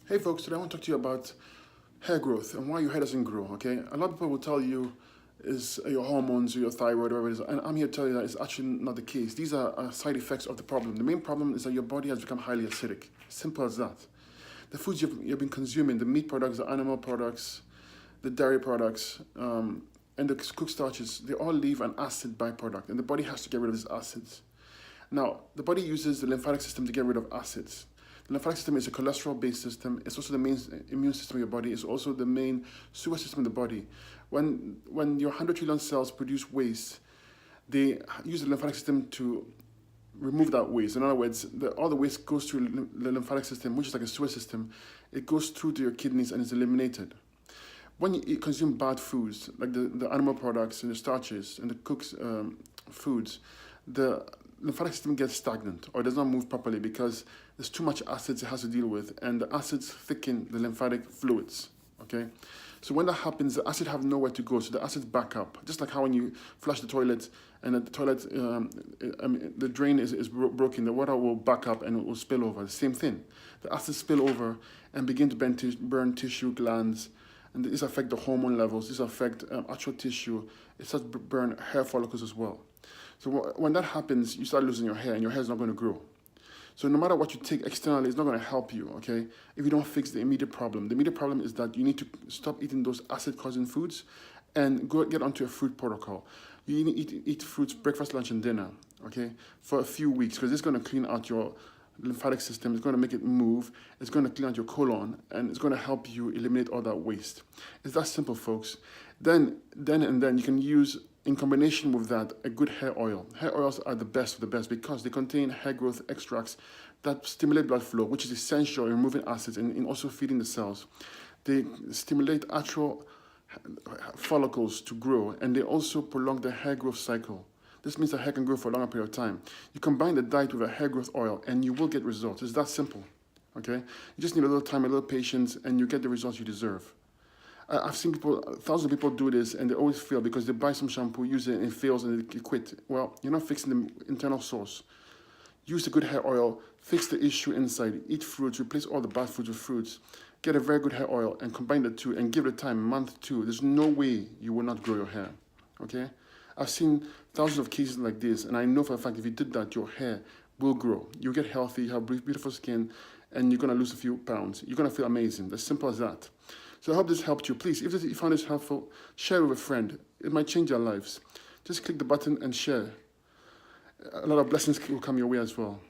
Hey folks, today I want to talk to you about hair growth and why your hair doesn't grow, okay? A lot of people will tell you is your hormones or your thyroid or whatever it is, and I'm here to tell you that it's actually not the case. These are side effects of the problem. The main problem is that your body has become highly acidic. Simple as that. The foods you've been consuming, the meat products, the animal products, the dairy products, and the cooked starches, they all leave an acid byproduct, and the body has to get rid of these acids. Now, the body uses the lymphatic system to get rid of acids. The lymphatic system is a cholesterol-based system. It's also the main immune system of your body. It's also the main sewer system of the body. When your 100 trillion cells produce waste, they use the lymphatic system to remove that waste. In other words, all the waste goes through the lymphatic system, which is like a sewer system. It goes through to your kidneys and is eliminated. When you consume bad foods, like the animal products and the starches and the cooked foods, the lymphatic system gets stagnant or does not move properly because there's too much acids it has to deal with, and the acids thicken the lymphatic fluids, okay? So when that happens, the acid have nowhere to go, so the acids back up. Just like how when you flush the toilet and the toilet, the drain is broken, the water will back up and it will spill over. The same thing. The acids spill over and begin to burn tissue, glands, and this affect the hormone levels, this affect actual tissue. It starts to burn hair follicles as well. So when that happens, you start losing your hair and your hair is not going to grow. So no matter what you take externally, it's not going to help you, okay, if you don't fix the immediate problem. The immediate problem is that you need to stop eating those acid-causing foods and get onto a fruit protocol. You need to eat fruits breakfast, lunch, and dinner, okay, for a few weeks, because it's going to clean out your lymphatic system. It's going to make it move. It's going to clean out your colon, and it's going to help you eliminate all that waste. It's that simple, folks. Then you can use, in combination with that, a good hair oil. Hair oils are the best of the best because they contain hair growth extracts that stimulate blood flow, which is essential in removing acids and in also feeding the cells. They stimulate actual follicles to grow, and they also prolong the hair growth cycle. This means the hair can grow for a longer period of time. You combine the diet with a hair growth oil, and you will get results. It's that simple, okay? You just need a little time, a little patience, and you get the results you deserve. I've seen people, thousands of people do this, and they always fail because they buy some shampoo, use it, and it fails, and they quit. Well, you're not fixing the internal source. Use a good hair oil, fix the issue inside, eat fruits, replace all the bad foods with fruits, get a very good hair oil, and combine the two, and give it time, month 2. There's no way you will not grow your hair, okay? I've seen thousands of cases like this, and I know for a fact if you did that, your hair will grow. You'll get healthy, you have beautiful skin, and you're gonna lose a few pounds. You're gonna feel amazing, as simple as that. So I hope this helped you. Please, if you found this helpful, share it with a friend. It might change their lives. Just click the button and share. A lot of blessings will come your way as well.